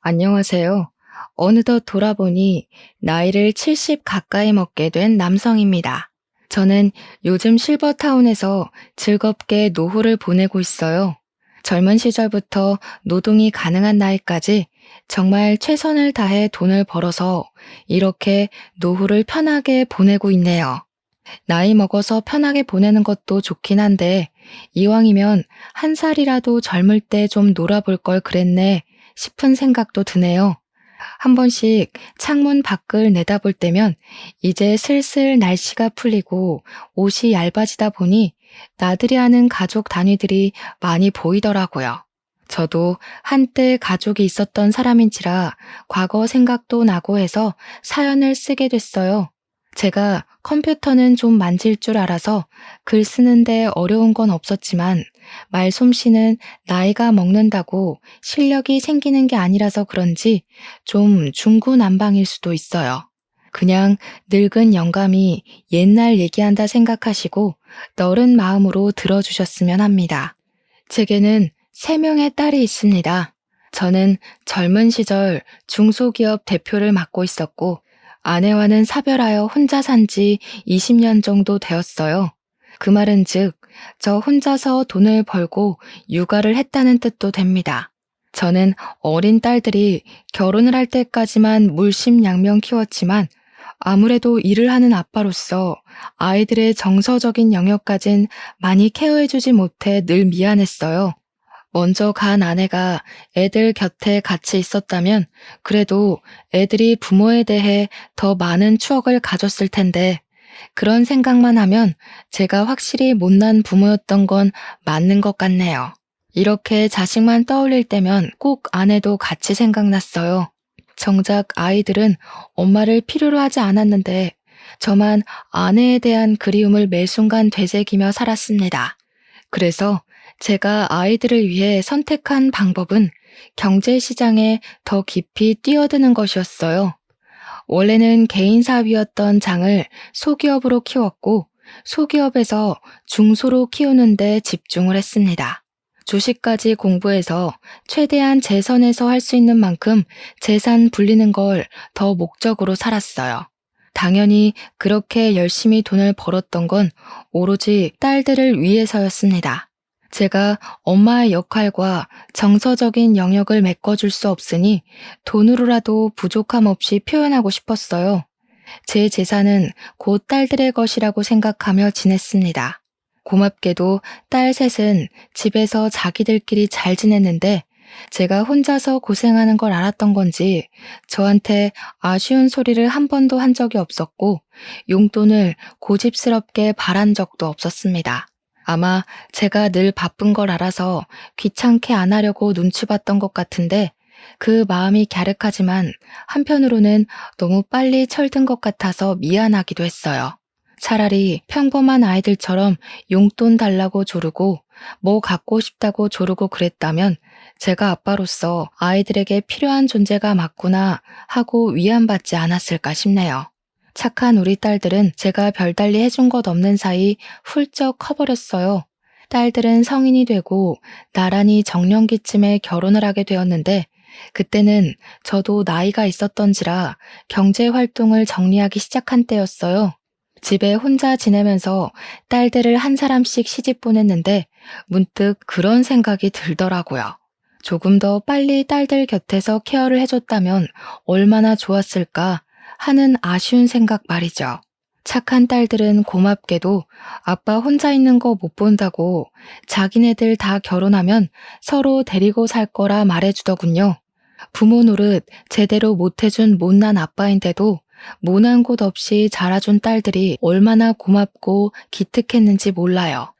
안녕하세요. 어느덧 돌아보니 나이를 70 가까이 먹게 된 남성입니다. 저는 요즘 실버타운에서 즐겁게 노후를 보내고 있어요. 젊은 시절부터 노동이 가능한 나이까지 정말 최선을 다해 돈을 벌어서 이렇게 노후를 편하게 보내고 있네요. 나이 먹어서 편하게 보내는 것도 좋긴 한데 이왕이면 한 살이라도 젊을 때 좀 놀아볼 걸 그랬네 싶은 생각도 드네요. 한 번씩 창문 밖을 내다볼 때면 이제 슬슬 날씨가 풀리고 옷이 얇아지다 보니 나들이 하는 가족 단위들이 많이 보이더라고요. 저도 한때 가족이 있었던 사람인지라 과거 생각도 나고 해서 사연을 쓰게 됐어요. 제가 컴퓨터는 좀 만질 줄 알아서 글 쓰는데 어려운 건 없었지만 말솜씨는 나이가 먹는다고 실력이 생기는 게 아니라서 그런지 좀 중구난방일 수도 있어요. 그냥 늙은 영감이 옛날 얘기한다 생각하시고 너른 마음으로 들어주셨으면 합니다. 제게는 3명의 딸이 있습니다. 저는 젊은 시절 중소기업 대표를 맡고 있었고 아내와는 사별하여 혼자 산 지 20년 정도 되었어요. 그 말은 즉, 저 혼자서 돈을 벌고 육아를 했다는 뜻도 됩니다. 저는 어린 딸들이 결혼을 할 때까지만 물심양면 키웠지만 아무래도 일을 하는 아빠로서 아이들의 정서적인 영역까진 많이 케어해주지 못해 늘 미안했어요. 먼저 간 아내가 애들 곁에 같이 있었다면 그래도 애들이 부모에 대해 더 많은 추억을 가졌을 텐데 그런 생각만 하면 제가 확실히 못난 부모였던 건 맞는 것 같네요. 이렇게 자식만 떠올릴 때면 꼭 아내도 같이 생각났어요. 정작 아이들은 엄마를 필요로 하지 않았는데 저만 아내에 대한 그리움을 매 순간 되새기며 살았습니다. 그래서 제가 아이들을 위해 선택한 방법은 경제시장에 더 깊이 뛰어드는 것이었어요. 원래는 개인사업이었던 장을 소기업으로 키웠고 소기업에서 중소로 키우는 데 집중을 했습니다. 주식까지 공부해서 최대한 재선에서 할 수 있는 만큼 재산 불리는 걸 더 목적으로 살았어요. 당연히 그렇게 열심히 돈을 벌었던 건 오로지 딸들을 위해서였습니다. 제가 엄마의 역할과 정서적인 영역을 메꿔줄 수 없으니 돈으로라도 부족함 없이 표현하고 싶었어요. 제 재산은 곧 딸들의 것이라고 생각하며 지냈습니다. 고맙게도 딸 셋은 집에서 자기들끼리 잘 지냈는데 제가 혼자서 고생하는 걸 알았던 건지 저한테 아쉬운 소리를 한 번도 한 적이 없었고 용돈을 고집스럽게 바란 적도 없었습니다. 아마 제가 늘 바쁜 걸 알아서 귀찮게 안 하려고 눈치 봤던 것 같은데 그 마음이 갸륵하지만 한편으로는 너무 빨리 철든 것 같아서 미안하기도 했어요. 차라리 평범한 아이들처럼 용돈 달라고 조르고 뭐 갖고 싶다고 조르고 그랬다면 제가 아빠로서 아이들에게 필요한 존재가 맞구나 하고 위안받지 않았을까 싶네요. 착한 우리 딸들은 제가 별달리 해준 것 없는 사이 훌쩍 커버렸어요. 딸들은 성인이 되고 나란히 정년기쯤에 결혼을 하게 되었는데 그때는 저도 나이가 있었던지라 경제활동을 정리하기 시작한 때였어요. 집에 혼자 지내면서 딸들을 한 사람씩 시집 보냈는데 문득 그런 생각이 들더라고요. 조금 더 빨리 딸들 곁에서 케어를 해줬다면 얼마나 좋았을까 하는 아쉬운 생각 말이죠. 착한 딸들은 고맙게도 아빠 혼자 있는 거 못 본다고 자기네들 다 결혼하면 서로 데리고 살 거라 말해주더군요. 부모 노릇 제대로 못해준 못난 아빠인데도 모난 곳 없이 자라준 딸들이 얼마나 고맙고 기특했는지 몰라요.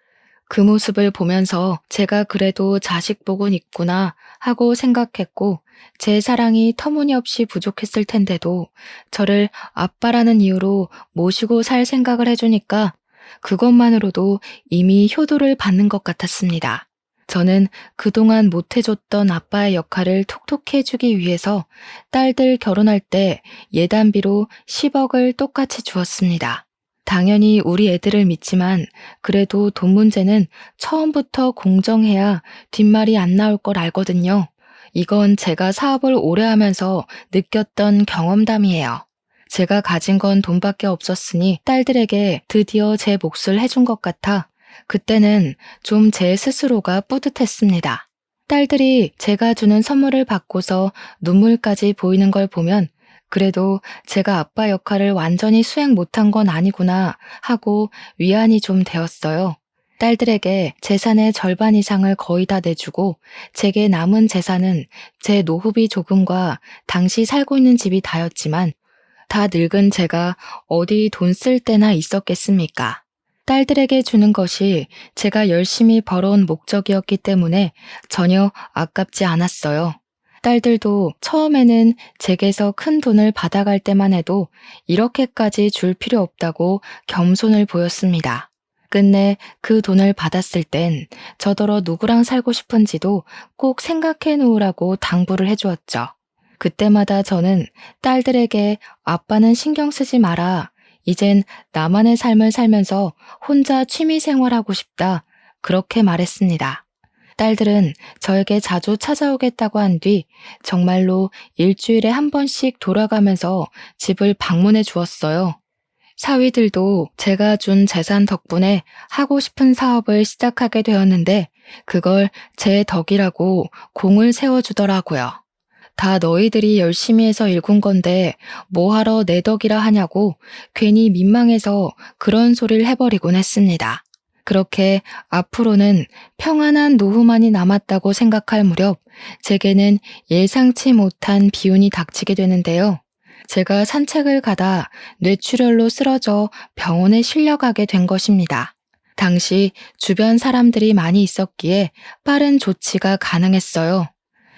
그 모습을 보면서 제가 그래도 자식 복은 있구나 하고 생각했고 제 사랑이 터무니없이 부족했을 텐데도 저를 아빠라는 이유로 모시고 살 생각을 해주니까 그것만으로도 이미 효도를 받는 것 같았습니다. 저는 그동안 못해줬던 아빠의 역할을 톡톡히 해주기 위해서 딸들 결혼할 때 예단비로 10억을 똑같이 주었습니다. 당연히 우리 애들을 믿지만 그래도 돈 문제는 처음부터 공정해야 뒷말이 안 나올 걸 알거든요. 이건 제가 사업을 오래 하면서 느꼈던 경험담이에요. 제가 가진 건 돈밖에 없었으니 딸들에게 드디어 제 몫을 해준 것 같아 그때는 좀 제 스스로가 뿌듯했습니다. 딸들이 제가 주는 선물을 받고서 눈물까지 보이는 걸 보면 그래도 제가 아빠 역할을 완전히 수행 못한 건 아니구나 하고 위안이 좀 되었어요. 딸들에게 재산의 절반 이상을 거의 다 내주고 제게 남은 재산은 제 노후비 조금과 당시 살고 있는 집이 다였지만 다 늙은 제가 어디 돈 쓸 때나 있었겠습니까? 딸들에게 주는 것이 제가 열심히 벌어온 목적이었기 때문에 전혀 아깝지 않았어요. 딸들도 처음에는 제게서 큰 돈을 받아갈 때만 해도 이렇게까지 줄 필요 없다고 겸손을 보였습니다. 끝내 그 돈을 받았을 땐 저더러 누구랑 살고 싶은지도 꼭 생각해 놓으라고 당부를 해주었죠. 그때마다 저는 딸들에게 아빠는 신경 쓰지 마라. 이젠 나만의 삶을 살면서 혼자 취미 생활하고 싶다. 그렇게 말했습니다. 딸들은 저에게 자주 찾아오겠다고 한 뒤 정말로 일주일에 한 번씩 돌아가면서 집을 방문해 주었어요. 사위들도 제가 준 재산 덕분에 하고 싶은 사업을 시작하게 되었는데 그걸 제 덕이라고 공을 세워주더라고요. 다 너희들이 열심히 해서 일군 건데 뭐하러 내 덕이라 하냐고 괜히 민망해서 그런 소리를 해버리곤 했습니다. 그렇게 앞으로는 평안한 노후만이 남았다고 생각할 무렵 제게는 예상치 못한 비운이 닥치게 되는데요. 제가 산책을 가다 뇌출혈로 쓰러져 병원에 실려가게 된 것입니다. 당시 주변 사람들이 많이 있었기에 빠른 조치가 가능했어요.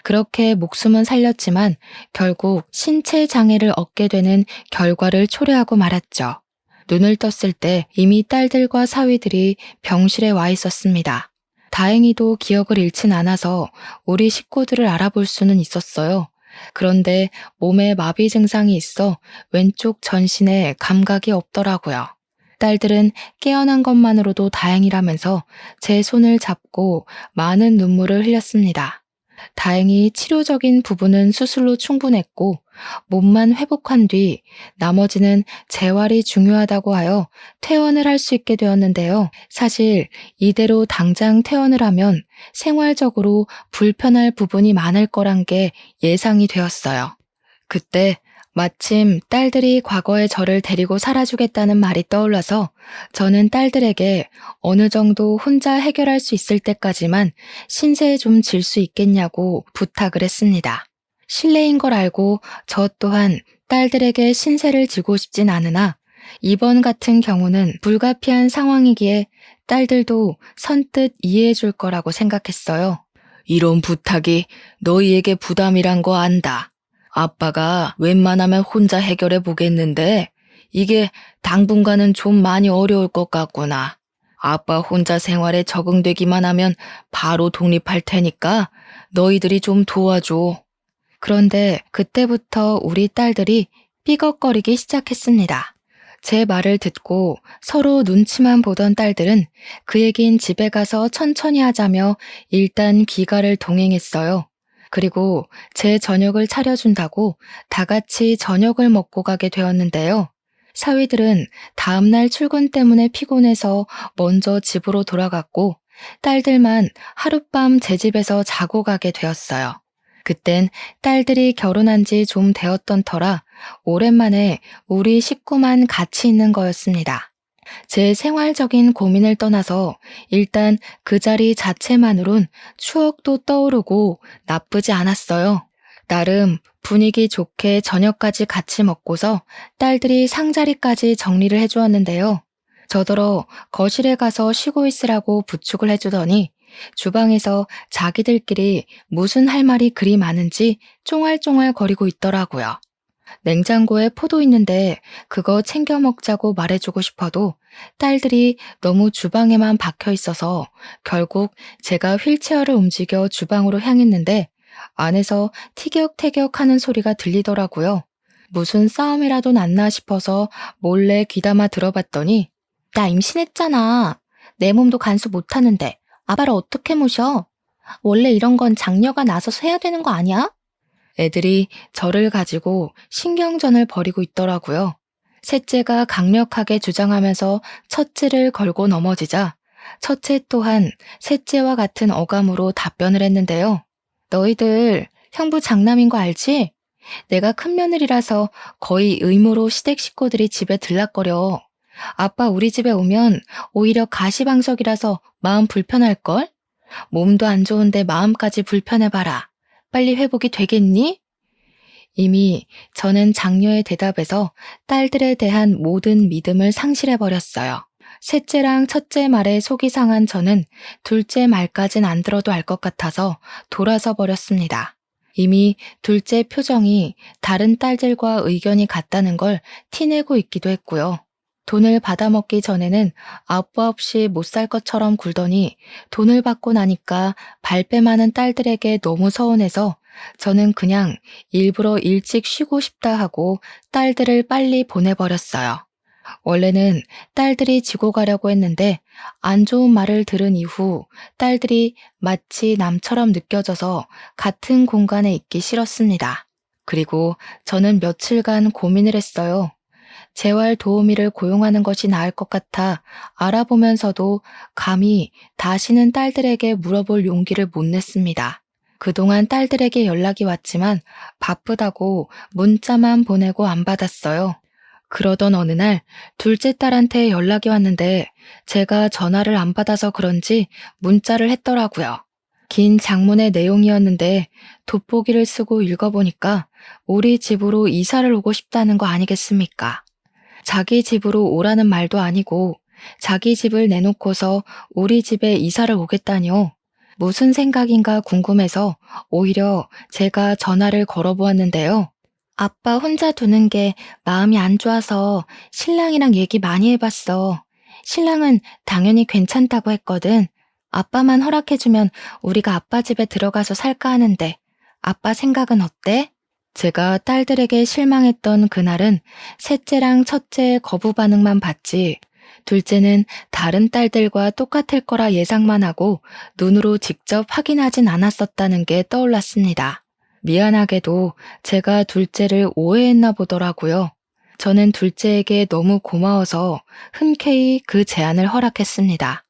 그렇게 목숨은 살렸지만 결국 신체 장애를 얻게 되는 결과를 초래하고 말았죠. 눈을 떴을 때 이미 딸들과 사위들이 병실에 와 있었습니다. 다행히도 기억을 잃진 않아서 우리 식구들을 알아볼 수는 있었어요. 그런데 몸에 마비 증상이 있어 왼쪽 전신에 감각이 없더라고요. 딸들은 깨어난 것만으로도 다행이라면서 제 손을 잡고 많은 눈물을 흘렸습니다. 다행히 치료적인 부분은 수술로 충분했고 몸만 회복한 뒤 나머지는 재활이 중요하다고 하여 퇴원을 할 수 있게 되었는데요. 사실 이대로 당장 퇴원을 하면 생활적으로 불편할 부분이 많을 거란 게 예상이 되었어요. 그때 마침 딸들이 과거의 저를 데리고 살아주겠다는 말이 떠올라서 저는 딸들에게 어느 정도 혼자 해결할 수 있을 때까지만 신세 좀 질 수 있겠냐고 부탁을 했습니다. 실례인 걸 알고 저 또한 딸들에게 신세를 지고 싶진 않으나 이번 같은 경우는 불가피한 상황이기에 딸들도 선뜻 이해해 줄 거라고 생각했어요. 이런 부탁이 너희에게 부담이란 거 안다. 아빠가 웬만하면 혼자 해결해 보겠는데 이게 당분간은 좀 많이 어려울 것 같구나. 아빠 혼자 생활에 적응되기만 하면 바로 독립할 테니까 너희들이 좀 도와줘. 그런데 그때부터 우리 딸들이 삐걱거리기 시작했습니다. 제 말을 듣고 서로 눈치만 보던 딸들은 그 얘긴 집에 가서 천천히 하자며 일단 귀가를 동행했어요. 그리고 제 저녁을 차려준다고 다 같이 저녁을 먹고 가게 되었는데요. 사위들은 다음날 출근 때문에 피곤해서 먼저 집으로 돌아갔고 딸들만 하룻밤 제 집에서 자고 가게 되었어요. 그땐 딸들이 결혼한 지 좀 되었던 터라 오랜만에 우리 식구만 같이 있는 거였습니다. 제 생활적인 고민을 떠나서 일단 그 자리 자체만으론 추억도 떠오르고 나쁘지 않았어요. 나름 분위기 좋게 저녁까지 같이 먹고서 딸들이 상자리까지 정리를 해주었는데요. 저더러 거실에 가서 쉬고 있으라고 부축을 해주더니 주방에서 자기들끼리 무슨 할 말이 그리 많은지 쫑알쫑알 거리고 있더라고요. 냉장고에 포도 있는데 그거 챙겨 먹자고 말해주고 싶어도 딸들이 너무 주방에만 박혀 있어서 결국 제가 휠체어를 움직여 주방으로 향했는데 안에서 티격태격 하는 소리가 들리더라고요. 무슨 싸움이라도 났나 싶어서 몰래 귀담아 들어봤더니 나 임신했잖아. 내 몸도 간수 못하는데 아빠를 어떻게 모셔? 원래 이런 건 장녀가 나서서 해야 되는 거 아니야? 애들이 저를 가지고 신경전을 벌이고 있더라고요. 셋째가 강력하게 주장하면서 첫째를 걸고 넘어지자 첫째 또한 셋째와 같은 어감으로 답변을 했는데요. 너희들 형부 장남인 거 알지? 내가 큰 며느리라서 거의 의무로 시댁 식구들이 집에 들락거려. 아빠 우리 집에 오면 오히려 가시방석이라서 마음 불편할걸? 몸도 안 좋은데 마음까지 불편해봐라. 빨리 회복이 되겠니? 이미 저는 장녀의 대답에서 딸들에 대한 모든 믿음을 상실해버렸어요. 셋째랑 첫째 말에 속이 상한 저는 둘째 말까진 안 들어도 알 것 같아서 돌아서 버렸습니다. 이미 둘째 표정이 다른 딸들과 의견이 같다는 걸 티내고 있기도 했고요. 돈을 받아먹기 전에는 아빠 없이 못 살 것처럼 굴더니 돈을 받고 나니까 발뺌 많은 딸들에게 너무 서운해서 저는 그냥 일부러 일찍 쉬고 싶다 하고 딸들을 빨리 보내버렸어요. 원래는 딸들이 지고 가려고 했는데 안 좋은 말을 들은 이후 딸들이 마치 남처럼 느껴져서 같은 공간에 있기 싫었습니다. 그리고 저는 며칠간 고민을 했어요. 재활 도우미를 고용하는 것이 나을 것 같아 알아보면서도 감히 다시는 딸들에게 물어볼 용기를 못 냈습니다. 그동안 딸들에게 연락이 왔지만 바쁘다고 문자만 보내고 안 받았어요. 그러던 어느 날 둘째 딸한테 연락이 왔는데 제가 전화를 안 받아서 그런지 문자를 했더라고요. 긴 장문의 내용이었는데 돋보기를 쓰고 읽어보니까 우리 집으로 이사를 오고 싶다는 거 아니겠습니까? 자기 집으로 오라는 말도 아니고 자기 집을 내놓고서 우리 집에 이사를 오겠다니요. 무슨 생각인가 궁금해서 오히려 제가 전화를 걸어보았는데요. 아빠 혼자 두는 게 마음이 안 좋아서 신랑이랑 얘기 많이 해봤어. 신랑은 당연히 괜찮다고 했거든. 아빠만 허락해주면 우리가 아빠 집에 들어가서 살까 하는데 아빠 생각은 어때? 제가 딸들에게 실망했던 그날은 셋째랑 첫째의 거부 반응만 봤지 둘째는 다른 딸들과 똑같을 거라 예상만 하고 눈으로 직접 확인하진 않았었다는 게 떠올랐습니다. 미안하게도 제가 둘째를 오해했나 보더라고요. 저는 둘째에게 너무 고마워서 흔쾌히 그 제안을 허락했습니다.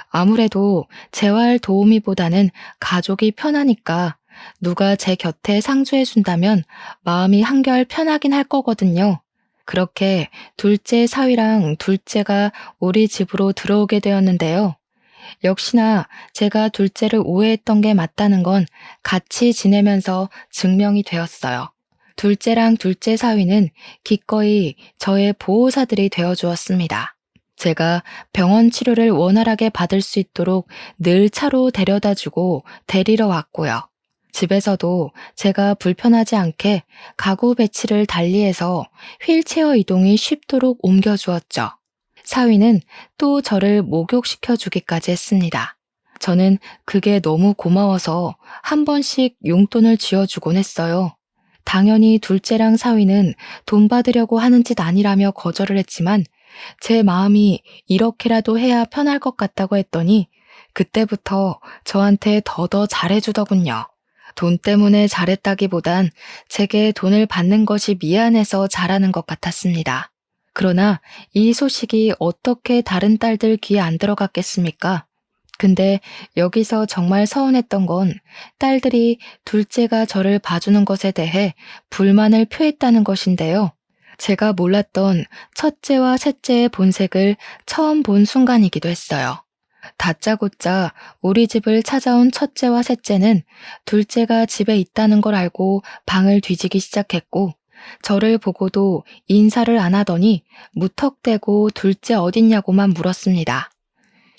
아무래도 재활 도우미보다는 가족이 편하니까 누가 제 곁에 상주해준다면 마음이 한결 편하긴 할 거거든요. 그렇게 둘째 사위랑 둘째가 우리 집으로 들어오게 되었는데요. 역시나 제가 둘째를 오해했던 게 맞다는 건 같이 지내면서 증명이 되었어요. 둘째랑 둘째 사위는 기꺼이 저의 보호사들이 되어주었습니다. 제가 병원 치료를 원활하게 받을 수 있도록 늘 차로 데려다주고 데리러 왔고요. 집에서도 제가 불편하지 않게 가구 배치를 달리해서 휠체어 이동이 쉽도록 옮겨주었죠. 사위는 또 저를 목욕시켜 주기까지 했습니다. 저는 그게 너무 고마워서 한 번씩 용돈을 쥐어주곤 했어요. 당연히 둘째랑 사위는 돈 받으려고 하는 짓 아니라며 거절을 했지만 제 마음이 이렇게라도 해야 편할 것 같다고 했더니 그때부터 저한테 더더 잘해주더군요. 돈 때문에 잘했다기보단 제게 돈을 받는 것이 미안해서 잘하는 것 같았습니다. 그러나 이 소식이 어떻게 다른 딸들 귀에 안 들어갔겠습니까? 근데 여기서 정말 서운했던 건 딸들이 둘째가 저를 봐주는 것에 대해 불만을 표했다는 것인데요. 제가 몰랐던 첫째와 셋째의 본색을 처음 본 순간이기도 했어요. 다짜고짜 우리 집을 찾아온 첫째와 셋째는 둘째가 집에 있다는 걸 알고 방을 뒤지기 시작했고 저를 보고도 인사를 안 하더니 무턱대고 둘째 어딨냐고만 물었습니다.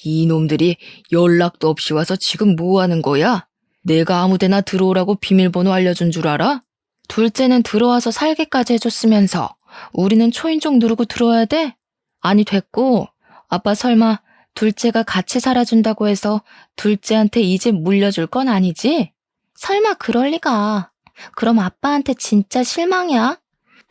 이놈들이 연락도 없이 와서 지금 뭐 하는 거야? 내가 아무데나 들어오라고 비밀번호 알려준 줄 알아? 둘째는 들어와서 살게까지 해줬으면서 우리는 초인종 누르고 들어와야 돼? 아니 됐고 아빠 설마 둘째가 같이 살아준다고 해서 둘째한테 이 집 물려줄 건 아니지? 설마 그럴 리가. 그럼 아빠한테 진짜 실망이야?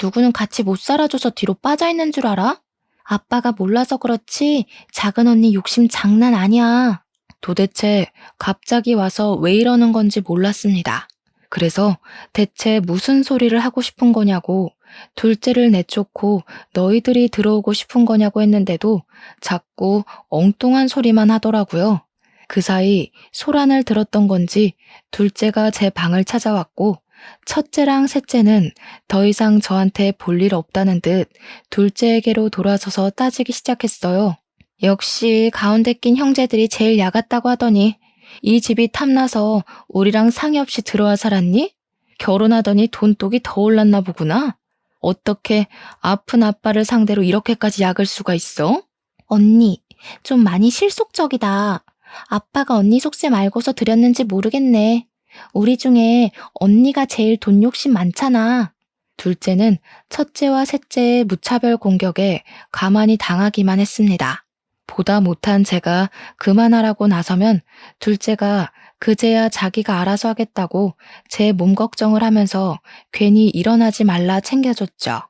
누구는 같이 못 살아줘서 뒤로 빠져있는 줄 알아? 아빠가 몰라서 그렇지 작은 언니 욕심 장난 아니야. 도대체 갑자기 와서 왜 이러는 건지 몰랐습니다. 그래서 대체 무슨 소리를 하고 싶은 거냐고, 둘째를 내쫓고 너희들이 들어오고 싶은 거냐고 했는데도 자꾸 엉뚱한 소리만 하더라고요. 그 사이 소란을 들었던 건지 둘째가 제 방을 찾아왔고, 첫째랑 셋째는 더 이상 저한테 볼 일 없다는 듯 둘째에게로 돌아서서 따지기 시작했어요. 역시 가운데 낀 형제들이 제일 야같다고 하더니 이 집이 탐나서 우리랑 상의 없이 들어와 살았니? 결혼하더니 돈독이 더 올랐나 보구나. 어떻게 아픈 아빠를 상대로 이렇게까지 약을 수가 있어? 언니, 좀 많이 실속적이다. 아빠가 언니 속셈 알고서 드렸는지 모르겠네. 우리 중에 언니가 제일 돈 욕심 많잖아. 둘째는 첫째와 셋째의 무차별 공격에 가만히 당하기만 했습니다. 보다 못한 제가 그만하라고 나서면 둘째가 그제야 자기가 알아서 하겠다고 제 몸 걱정을 하면서 괜히 일어나지 말라 챙겨줬죠.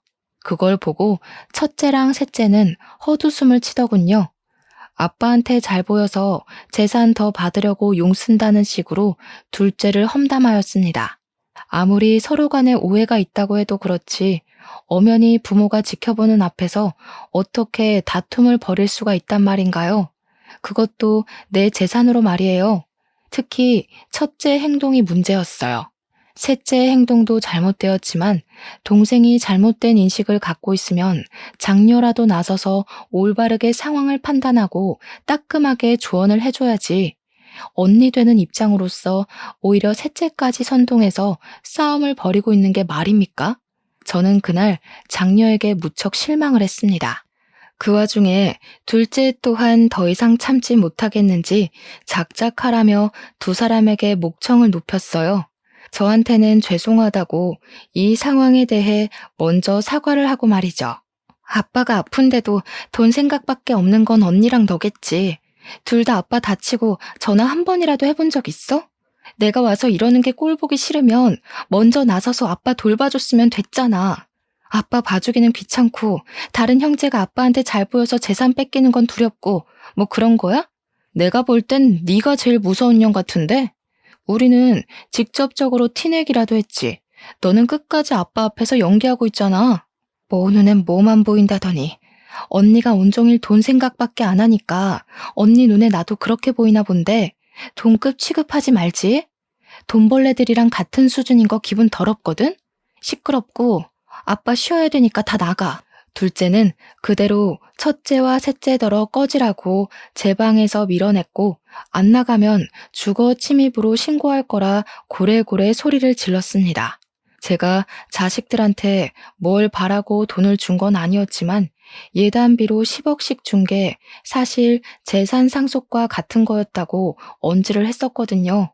그걸 보고 첫째랑 셋째는 헛웃음을 치더군요. 아빠한테 잘 보여서 재산 더 받으려고 용 쓴다는 식으로 둘째를 험담하였습니다. 아무리 서로 간에 오해가 있다고 해도 그렇지 엄연히 부모가 지켜보는 앞에서 어떻게 다툼을 벌일 수가 있단 말인가요? 그것도 내 재산으로 말이에요. 특히 첫째 행동이 문제였어요. 셋째의 행동도 잘못되었지만 동생이 잘못된 인식을 갖고 있으면 장녀라도 나서서 올바르게 상황을 판단하고 따끔하게 조언을 해줘야지. 언니 되는 입장으로서 오히려 셋째까지 선동해서 싸움을 벌이고 있는 게 말입니까? 저는 그날 장녀에게 무척 실망을 했습니다. 그 와중에 둘째 또한 더 이상 참지 못하겠는지 작작하라며 두 사람에게 목청을 높였어요. 저한테는 죄송하다고 이 상황에 대해 먼저 사과를 하고 말이죠. 아빠가 아픈데도 돈 생각밖에 없는 건 언니랑 너겠지. 둘 다 아빠 다치고 전화 한 번이라도 해본 적 있어? 내가 와서 이러는 게 꼴 보기 싫으면 먼저 나서서 아빠 돌봐줬으면 됐잖아. 아빠 봐주기는 귀찮고 다른 형제가 아빠한테 잘 보여서 재산 뺏기는 건 두렵고 뭐 그런 거야? 내가 볼 땐 네가 제일 무서운 년 같은데? 우리는 직접적으로 티내기라도 했지. 너는 끝까지 아빠 앞에서 연기하고 있잖아. 뭐 눈엔 뭐만 보인다더니 언니가 온종일 돈 생각밖에 안 하니까 언니 눈에 나도 그렇게 보이나 본데 돈급 취급하지 말지. 돈벌레들이랑 같은 수준인 거 기분 더럽거든? 시끄럽고 아빠 쉬어야 되니까 다 나가. 둘째는 그대로 첫째와 셋째더러 꺼지라고 제 방에서 밀어냈고 안 나가면 주거 침입으로 신고할 거라 고래고래 소리를 질렀습니다. 제가 자식들한테 뭘 바라고 돈을 준 건 아니었지만 예단비로 10억씩 준 게 사실 재산 상속과 같은 거였다고 언지를 했었거든요.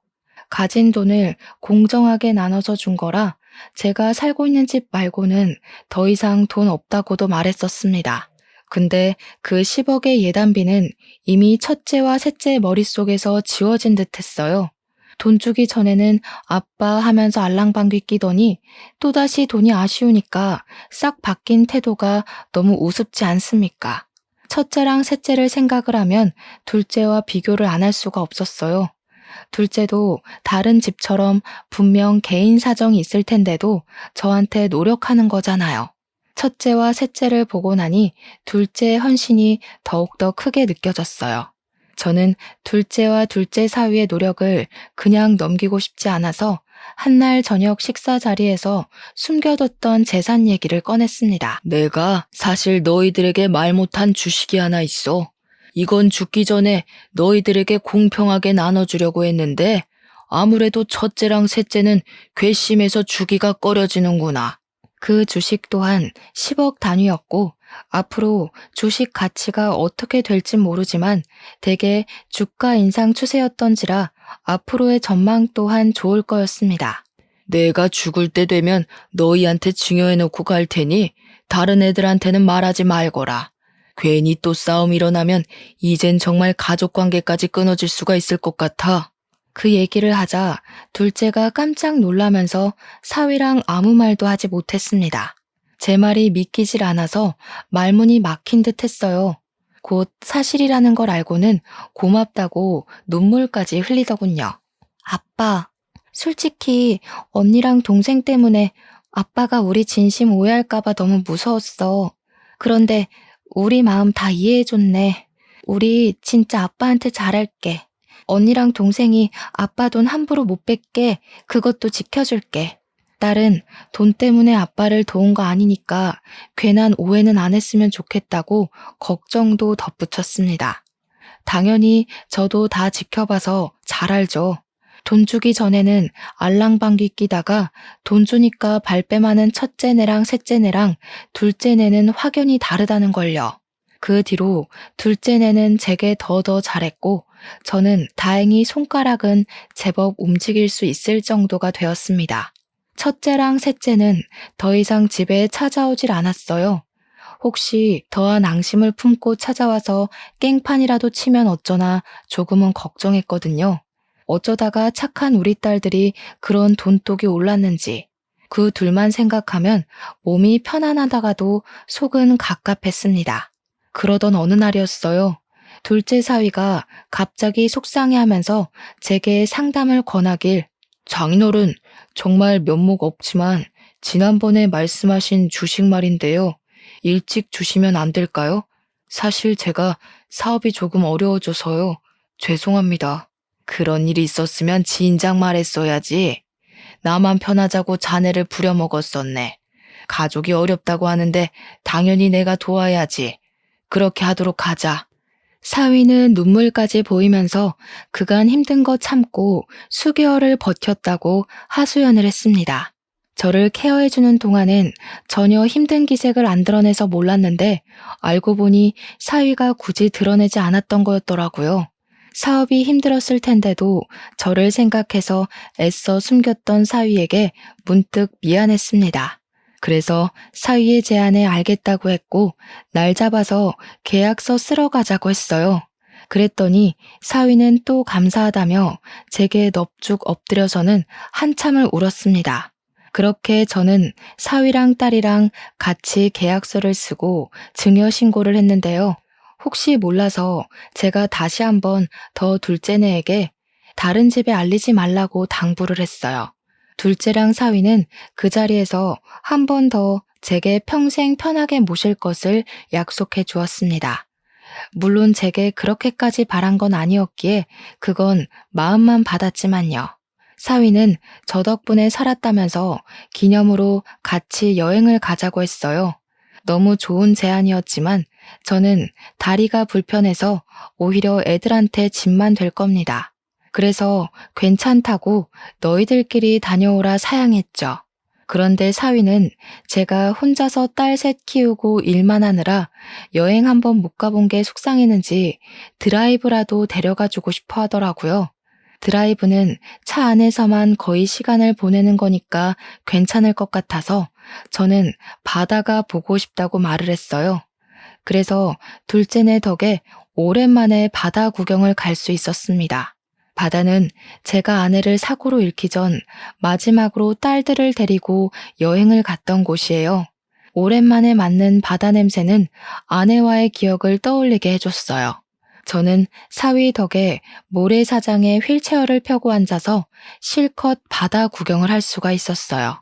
가진 돈을 공정하게 나눠서 준 거라 제가 살고 있는 집 말고는 더 이상 돈 없다고도 말했었습니다. 근데 그 10억의 예단비는 이미 첫째와 셋째 머릿속에서 지워진 듯 했어요. 돈 주기 전에는 아빠 하면서 알랑방귀 끼더니 또다시 돈이 아쉬우니까 싹 바뀐 태도가 너무 우습지 않습니까? 첫째랑 셋째를 생각을 하면 둘째와 비교를 안 할 수가 없었어요. 둘째도 다른 집처럼 분명 개인 사정이 있을 텐데도 저한테 노력하는 거잖아요. 첫째와 셋째를 보고 나니 둘째의 헌신이 더욱더 크게 느껴졌어요. 저는 둘째와 둘째 사위의 노력을 그냥 넘기고 싶지 않아서 한날 저녁 식사 자리에서 숨겨뒀던 재산 얘기를 꺼냈습니다. 내가 사실 너희들에게 말 못한 주식이 하나 있어. 이건 죽기 전에 너희들에게 공평하게 나눠주려고 했는데 아무래도 첫째랑 셋째는 괘씸해서 주기가 꺼려지는구나. 그 주식 또한 10억 단위였고 앞으로 주식 가치가 어떻게 될진 모르지만 대개 주가 인상 추세였던지라 앞으로의 전망 또한 좋을 거였습니다. 내가 죽을 때 되면 너희한테 증여해놓고 갈 테니 다른 애들한테는 말하지 말거라. 괜히 또 싸움 일어나면 이젠 정말 가족관계까지 끊어질 수가 있을 것 같아. 그 얘기를 하자 둘째가 깜짝 놀라면서 사위랑 아무 말도 하지 못했습니다. 제 말이 믿기질 않아서 말문이 막힌 듯 했어요. 곧 사실이라는 걸 알고는 고맙다고 눈물까지 흘리더군요. 아빠, 솔직히 언니랑 동생 때문에 아빠가 우리 진심 오해할까봐 너무 무서웠어. 그런데 우리 마음 다 이해해줬네. 우리 진짜 아빠한테 잘할게. 언니랑 동생이 아빠 돈 함부로 못 뺏게 그것도 지켜줄게. 딸은 돈 때문에 아빠를 도운 거 아니니까 괜한 오해는 안 했으면 좋겠다고 걱정도 덧붙였습니다. 당연히 저도 다 지켜봐서 잘 알죠. 돈 주기 전에는 알랑방귀 끼다가 돈 주니까 발뺌하는 첫째네랑 셋째네랑 둘째네는 확연히 다르다는 걸요. 그 뒤로 둘째네는 제게 더 잘했고 저는 다행히 손가락은 제법 움직일 수 있을 정도가 되었습니다. 첫째랑 셋째는 더 이상 집에 찾아오질 않았어요. 혹시 더한 앙심을 품고 찾아와서 깽판이라도 치면 어쩌나 조금은 걱정했거든요. 어쩌다가 착한 우리 딸들이 그런 돈독이 올랐는지 그 둘만 생각하면 몸이 편안하다가도 속은 갑갑했습니다. 그러던 어느 날이었어요. 둘째 사위가 갑자기 속상해하면서 제게 상담을 권하길 장인어른 정말 면목 없지만 지난번에 말씀하신 주식 말인데요. 일찍 주시면 안 될까요? 사실 제가 사업이 조금 어려워져서요. 죄송합니다. 그런 일이 있었으면 진작 말했어야지. 나만 편하자고 자네를 부려먹었었네. 가족이 어렵다고 하는데 당연히 내가 도와야지. 그렇게 하도록 하자. 사위는 눈물까지 보이면서 그간 힘든 거 참고 수개월을 버텼다고 하소연을 했습니다. 저를 케어해주는 동안엔 전혀 힘든 기색을 안 드러내서 몰랐는데 알고 보니 사위가 굳이 드러내지 않았던 거였더라고요. 사업이 힘들었을 텐데도 저를 생각해서 애써 숨겼던 사위에게 문득 미안했습니다. 그래서 사위의 제안에 알겠다고 했고 날 잡아서 계약서 쓰러 가자고 했어요. 그랬더니 사위는 또 감사하다며 제게 넙죽 엎드려서는 한참을 울었습니다. 그렇게 저는 사위랑 딸이랑 같이 계약서를 쓰고 증여 신고를 했는데요. 혹시 몰라서 제가 다시 한번 더 둘째네에게 다른 집에 알리지 말라고 당부를 했어요. 둘째랑 사위는 그 자리에서 한 번 더 제게 평생 편하게 모실 것을 약속해 주었습니다. 물론 제게 그렇게까지 바란 건 아니었기에 그건 마음만 받았지만요. 사위는 저 덕분에 살았다면서 기념으로 같이 여행을 가자고 했어요. 너무 좋은 제안이었지만 저는 다리가 불편해서 오히려 애들한테 짐만 될 겁니다. 그래서 괜찮다고 너희들끼리 다녀오라 사양했죠. 그런데 사위는 제가 혼자서 딸 셋 키우고 일만 하느라 여행 한번 못 가본 게 속상했는지 드라이브라도 데려가 주고 싶어 하더라고요. 드라이브는 차 안에서만 거의 시간을 보내는 거니까 괜찮을 것 같아서 저는 바다가 보고 싶다고 말을 했어요. 그래서 둘째네 덕에 오랜만에 바다 구경을 갈 수 있었습니다. 바다는 제가 아내를 사고로 잃기 전 마지막으로 딸들을 데리고 여행을 갔던 곳이에요. 오랜만에 맡는 바다 냄새는 아내와의 기억을 떠올리게 해줬어요. 저는 사위 덕에 모래사장에 휠체어를 펴고 앉아서 실컷 바다 구경을 할 수가 있었어요.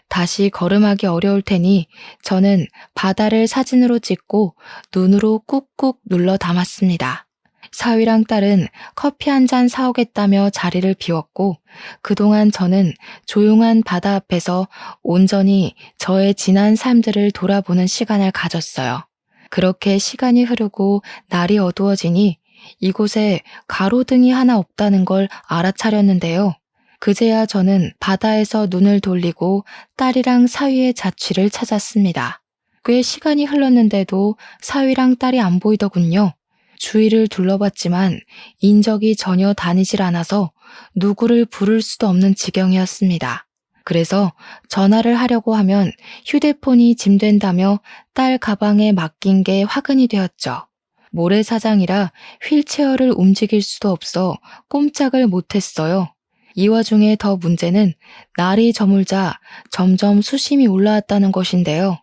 다시 걸음하기 어려울 테니 저는 바다를 사진으로 찍고 눈으로 꾹꾹 눌러 담았습니다. 사위랑 딸은 커피 한 잔 사오겠다며 자리를 비웠고 그동안 저는 조용한 바다 앞에서 온전히 저의 지난 삶들을 돌아보는 시간을 가졌어요. 그렇게 시간이 흐르고 날이 어두워지니 이곳에 가로등이 하나 없다는 걸 알아차렸는데요. 그제야 저는 바다에서 눈을 돌리고 딸이랑 사위의 자취를 찾았습니다. 꽤 시간이 흘렀는데도 사위랑 딸이 안 보이더군요. 주위를 둘러봤지만 인적이 전혀 다니질 않아서 누구를 부를 수도 없는 지경이었습니다. 그래서 전화를 하려고 하면 휴대폰이 짐된다며 딸 가방에 맡긴 게 화근이 되었죠. 모래사장이라 휠체어를 움직일 수도 없어 꼼짝을 못했어요. 이 와중에 더 문제는 날이 저물자 점점 수심이 올라왔다는 것인데요.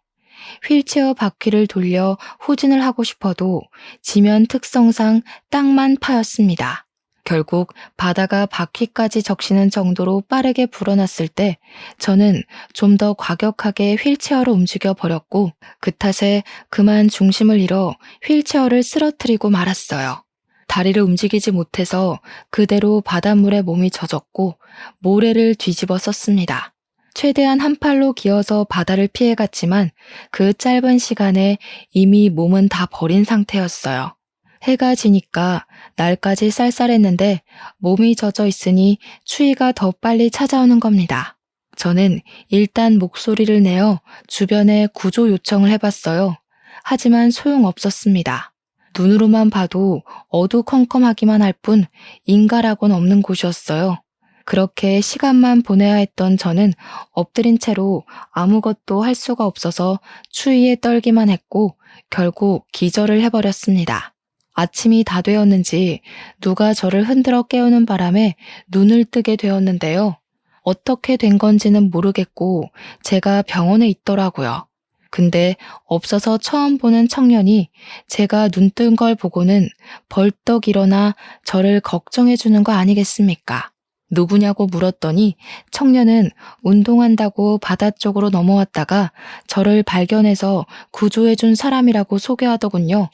휠체어 바퀴를 돌려 후진을 하고 싶어도 지면 특성상 땅만 파였습니다. 결국 바다가 바퀴까지 적시는 정도로 빠르게 불어났을 때 저는 좀 더 과격하게 휠체어를 움직여 버렸고 그 탓에 그만 중심을 잃어 휠체어를 쓰러뜨리고 말았어요. 다리를 움직이지 못해서 그대로 바닷물에 몸이 젖었고 모래를 뒤집어 썼습니다. 최대한 한 팔로 기어서 바다를 피해갔지만 그 짧은 시간에 이미 몸은 다 버린 상태였어요. 해가 지니까 날까지 쌀쌀했는데 몸이 젖어 있으니 추위가 더 빨리 찾아오는 겁니다. 저는 일단 목소리를 내어 주변에 구조 요청을 해봤어요. 하지만 소용없었습니다. 눈으로만 봐도 어두컴컴하기만 할 뿐 인가라고는 없는 곳이었어요. 그렇게 시간만 보내야 했던 저는 엎드린 채로 아무것도 할 수가 없어서 추위에 떨기만 했고 결국 기절을 해버렸습니다. 아침이 다 되었는지 누가 저를 흔들어 깨우는 바람에 눈을 뜨게 되었는데요. 어떻게 된 건지는 모르겠고 제가 병원에 있더라고요. 근데 없어서 처음 보는 청년이 제가 눈 뜬 걸 보고는 벌떡 일어나 저를 걱정해 주는 거 아니겠습니까? 누구냐고 물었더니 청년은 운동한다고 바다 쪽으로 넘어왔다가 저를 발견해서 구조해 준 사람이라고 소개하더군요.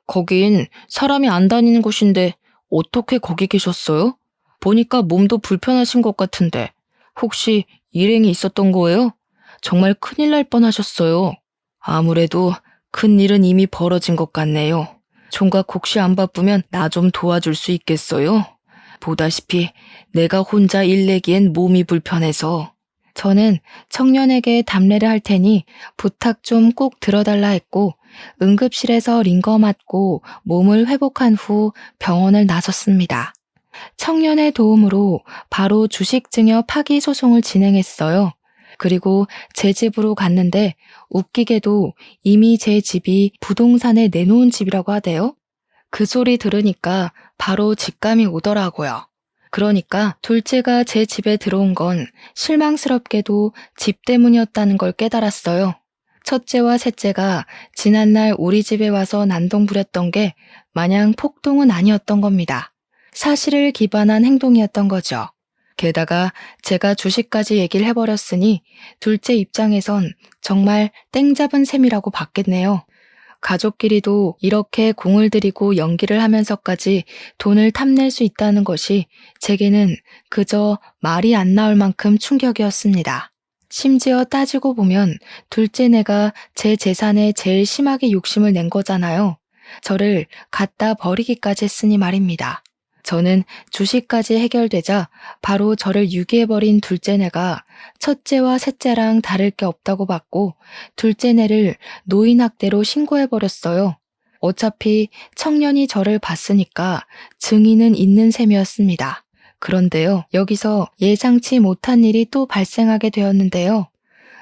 거긴 사람이 안 다니는 곳인데 어떻게 거기 계셨어요? 보니까 몸도 불편하신 것 같은데 혹시 일행이 있었던 거예요? 정말 큰일 날 뻔하셨어요. 아무래도 큰일은 이미 벌어진 것 같네요. 총각 혹시 안 바쁘면 나 좀 도와줄 수 있겠어요? 보다시피 내가 혼자 일 내기엔 몸이 불편해서. 저는 청년에게 답례를 할 테니 부탁 좀 꼭 들어달라 했고 응급실에서 링거 맞고 몸을 회복한 후 병원을 나섰습니다. 청년의 도움으로 바로 주식증여 파기 소송을 진행했어요. 그리고 제 집으로 갔는데 웃기게도 이미 제 집이 부동산에 내놓은 집이라고 하대요. 그 소리 들으니까 바로 직감이 오더라고요. 그러니까 둘째가 제 집에 들어온 건 실망스럽게도 집 때문이었다는 걸 깨달았어요. 첫째와 셋째가 지난날 우리 집에 와서 난동 부렸던 게 마냥 폭동은 아니었던 겁니다. 사실을 기반한 행동이었던 거죠. 게다가 제가 주식까지 얘기를 해버렸으니 둘째 입장에선 정말 땡 잡은 셈이라고 봤겠네요. 가족끼리도 이렇게 공을 들이고 연기를 하면서까지 돈을 탐낼 수 있다는 것이 제게는 그저 말이 안 나올 만큼 충격이었습니다. 심지어 따지고 보면 둘째네가 제 재산에 제일 심하게 욕심을 낸 거잖아요. 저를 갖다 버리기까지 했으니 말입니다. 저는 주식까지 해결되자 바로 저를 유기해버린 둘째네가 첫째와 셋째랑 다를 게 없다고 봤고 둘째네를 노인학대로 신고해버렸어요. 어차피 청년이 저를 봤으니까 증인은 있는 셈이었습니다. 그런데요, 여기서 예상치 못한 일이 또 발생하게 되었는데요.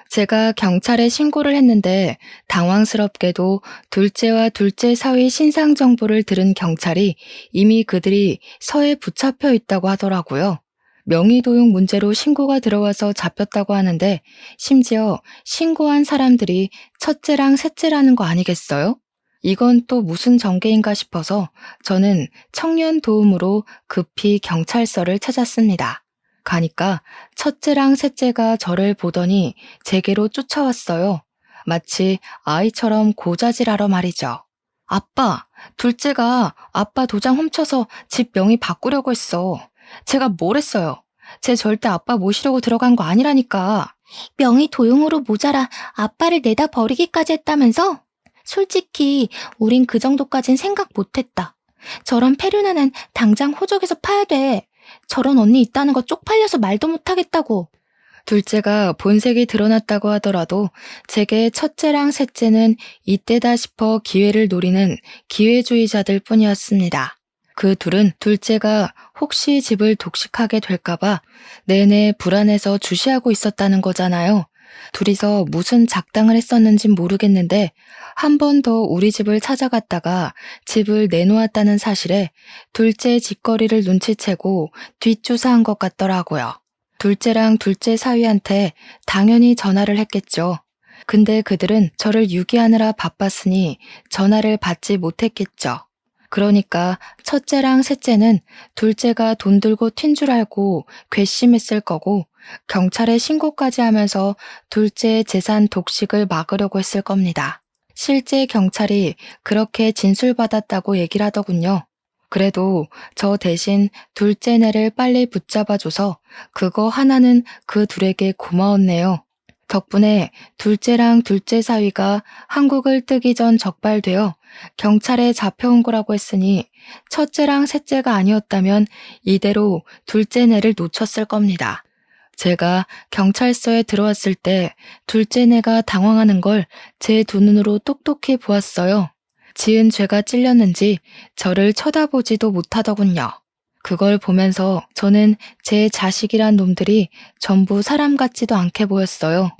제가 경찰에 신고를 했는데 당황스럽게도 둘째와 둘째 사위 신상 정보를 들은 경찰이 이미 그들이 서에 붙잡혀 있다고 하더라고요. 명의도용 문제로 신고가 들어와서 잡혔다고 하는데 심지어 신고한 사람들이 첫째랑 셋째라는 거 아니겠어요? 이건 또 무슨 전개인가 싶어서 저는 청년 도움으로 급히 경찰서를 찾았습니다. 가니까 첫째랑 셋째가 저를 보더니 제게로 쫓아왔어요. 마치 아이처럼 고자질하러 말이죠. 아빠, 둘째가 아빠 도장 훔쳐서 집 명의 바꾸려고 했어. 제가 뭘 했어요? 쟤 절대 아빠 모시려고 들어간 거 아니라니까. 명의 도용으로 모자라 아빠를 내다 버리기까지 했다면서? 솔직히 우린 그 정도까진 생각 못했다. 저런 페르나는 당장 호적에서 파야 돼. 저런 언니 있다는 거 쪽팔려서 말도 못하겠다고. 둘째가 본색이 드러났다고 하더라도 제게 첫째랑 셋째는 이때다 싶어 기회를 노리는 기회주의자들 뿐이었습니다. 그 둘은 둘째가 혹시 집을 독식하게 될까봐 내내 불안해서 주시하고 있었다는 거잖아요. 둘이서 무슨 작당을 했었는진 모르겠는데 한 번 더 우리 집을 찾아갔다가 집을 내놓았다는 사실에 둘째 짓거리를 눈치채고 뒷조사한 것 같더라고요. 둘째랑 둘째 사위한테 당연히 전화를 했겠죠. 근데 그들은 저를 유기하느라 바빴으니 전화를 받지 못했겠죠. 그러니까 첫째랑 셋째는 둘째가 돈 들고 튄 줄 알고 괘씸했을 거고 경찰에 신고까지 하면서 둘째의 재산 독식을 막으려고 했을 겁니다. 실제 경찰이 그렇게 진술받았다고 얘기를 하더군요. 그래도 저 대신 둘째네를 빨리 붙잡아줘서 그거 하나는 그 둘에게 고마웠네요. 덕분에 둘째랑 둘째 사위가 한국을 뜨기 전 적발되어 경찰에 잡혀온 거라고 했으니 첫째랑 셋째가 아니었다면 이대로 둘째네를 놓쳤을 겁니다. 제가 경찰서에 들어왔을 때 둘째네가 당황하는 걸 제 두 눈으로 똑똑히 보았어요. 지은 죄가 찔렸는지 저를 쳐다보지도 못하더군요. 그걸 보면서 저는 제 자식이란 놈들이 전부 사람 같지도 않게 보였어요.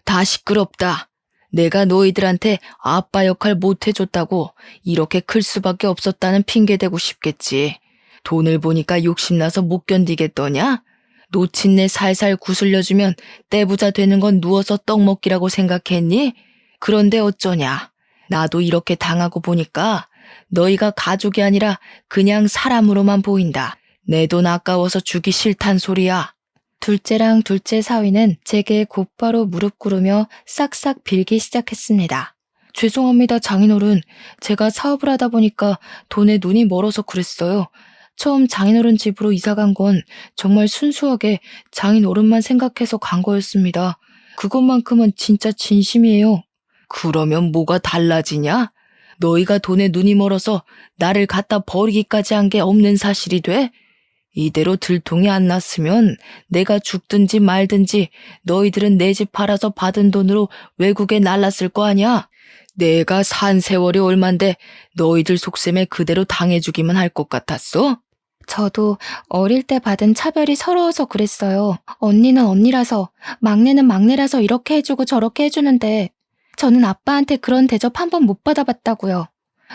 다 시끄럽다. 내가 너희들한테 아빠 역할 못 해줬다고 이렇게 클 수밖에 없었다는 핑계 대고 싶겠지. 돈을 보니까 욕심나서 못 견디겠더냐? 놓친 내 살살 구슬려주면 떼부자 되는 건 누워서 떡 먹기라고 생각했니? 그런데 어쩌냐. 나도 이렇게 당하고 보니까 너희가 가족이 아니라 그냥 사람으로만 보인다. 내 돈 아까워서 주기 싫단 소리야. 둘째랑 둘째 사위는 제게 곧바로 무릎 꿇으며 싹싹 빌기 시작했습니다. 죄송합니다, 장인어른. 제가 사업을 하다 보니까 돈에 눈이 멀어서 그랬어요. 처음 장인어른 집으로 이사 간 건 정말 순수하게 장인어른만 생각해서 간 거였습니다. 그것만큼은 진짜 진심이에요. 그러면 뭐가 달라지냐? 너희가 돈에 눈이 멀어서 나를 갖다 버리기까지 한 게 없는 사실이 돼? 이대로 들통이 안 났으면 내가 죽든지 말든지 너희들은 내 집 팔아서 받은 돈으로 외국에 날랐을 거 아니야? 내가 산 세월이 얼만데 너희들 속셈에 그대로 당해주기만 할 것 같았어? 저도 어릴 때 받은 차별이 서러워서 그랬어요. 언니는 언니라서, 막내는 막내라서 이렇게 해주고 저렇게 해주는데 저는 아빠한테 그런 대접 한 번 못 받아봤다고요.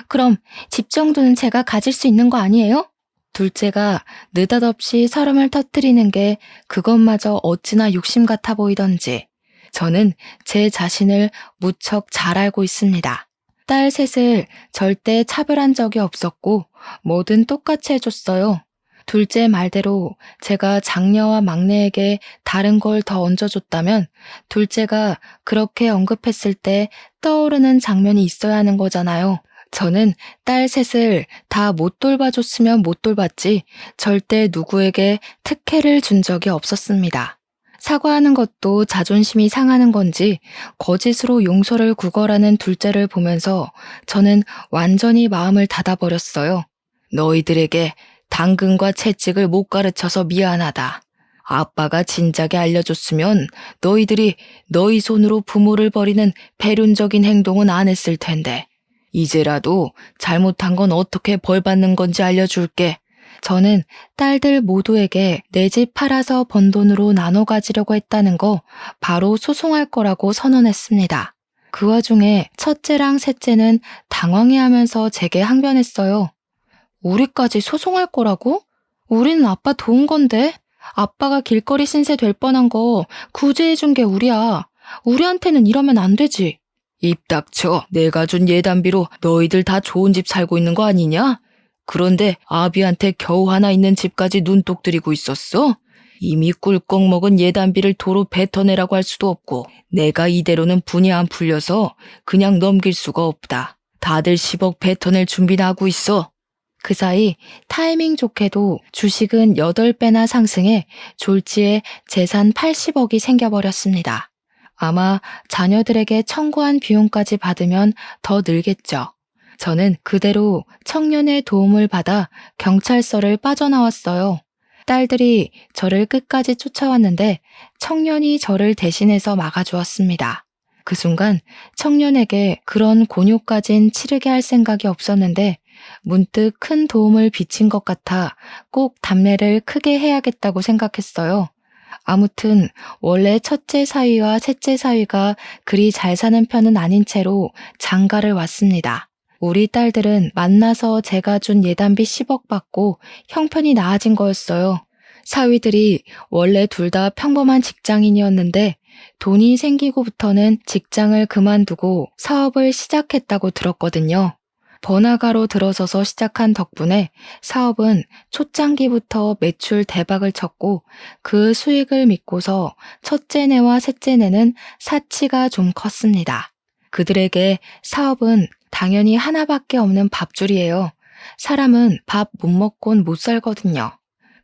그럼 집 정도는 제가 가질 수 있는 거 아니에요? 둘째가 느닷없이 설움을 터뜨리는 게 그것마저 어찌나 욕심 같아 보이던지 저는 제 자신을 무척 잘 알고 있습니다. 딸 셋을 절대 차별한 적이 없었고 뭐든 똑같이 해줬어요. 둘째 말대로 제가 장녀와 막내에게 다른 걸 더 얹어줬다면 둘째가 그렇게 언급했을 때 떠오르는 장면이 있어야 하는 거잖아요. 저는 딸 셋을 다 못 돌봐줬으면 못 돌봤지 절대 누구에게 특혜를 준 적이 없었습니다. 사과하는 것도 자존심이 상하는 건지 거짓으로 용서를 구걸하는 둘째를 보면서 저는 완전히 마음을 닫아버렸어요. 너희들에게 당근과 채찍을 못 가르쳐서 미안하다. 아빠가 진작에 알려줬으면 너희들이 너희 손으로 부모를 버리는 배륜적인 행동은 안 했을 텐데. 이제라도 잘못한 건 어떻게 벌받는 건지 알려줄게. 저는 딸들 모두에게 내 집 팔아서 번 돈으로 나눠 가지려고 했다는 거 바로 소송할 거라고 선언했습니다. 그 와중에 첫째랑 셋째는 당황해하면서 제게 항변했어요. 우리까지 소송할 거라고? 우리는 아빠 도운 건데? 아빠가 길거리 신세 될 뻔한 거 구제해준 게 우리야. 우리한테는 이러면 안 되지. 입 닥쳐. 내가 준 예단비로 너희들 다 좋은 집 살고 있는 거 아니냐? 그런데 아비한테 겨우 하나 있는 집까지 눈독 들이고 있었어? 이미 꿀꺽 먹은 예단비를 도로 뱉어내라고 할 수도 없고 내가 이대로는 분이 안 풀려서 그냥 넘길 수가 없다. 다들 10억 뱉어낼 준비나 하고 있어. 그 사이 타이밍 좋게도 주식은 8배나 상승해 졸지에 재산 80억이 생겨버렸습니다. 아마 자녀들에게 청구한 비용까지 받으면 더 늘겠죠. 저는 그대로 청년의 도움을 받아 경찰서를 빠져나왔어요. 딸들이 저를 끝까지 쫓아왔는데 청년이 저를 대신해서 막아주었습니다. 그 순간 청년에게 그런 곤욕까진 치르게 할 생각이 없었는데 문득 큰 도움을 비친 것 같아 꼭 답례를 크게 해야겠다고 생각했어요. 아무튼 원래 첫째 사위와 셋째 사위가 그리 잘 사는 편은 아닌 채로 장가를 왔습니다. 우리 딸들은 만나서 제가 준 예단비 10억 받고 형편이 나아진 거였어요. 사위들이 원래 둘 다 평범한 직장인이었는데 돈이 생기고부터는 직장을 그만두고 사업을 시작했다고 들었거든요. 번화가로 들어서서 시작한 덕분에 사업은 초창기부터 매출 대박을 쳤고 그 수익을 믿고서 첫째네와 셋째네는 사치가 좀 컸습니다. 그들에게 사업은 당연히 하나밖에 없는 밥줄이에요. 사람은 밥 못 먹곤 못 살거든요.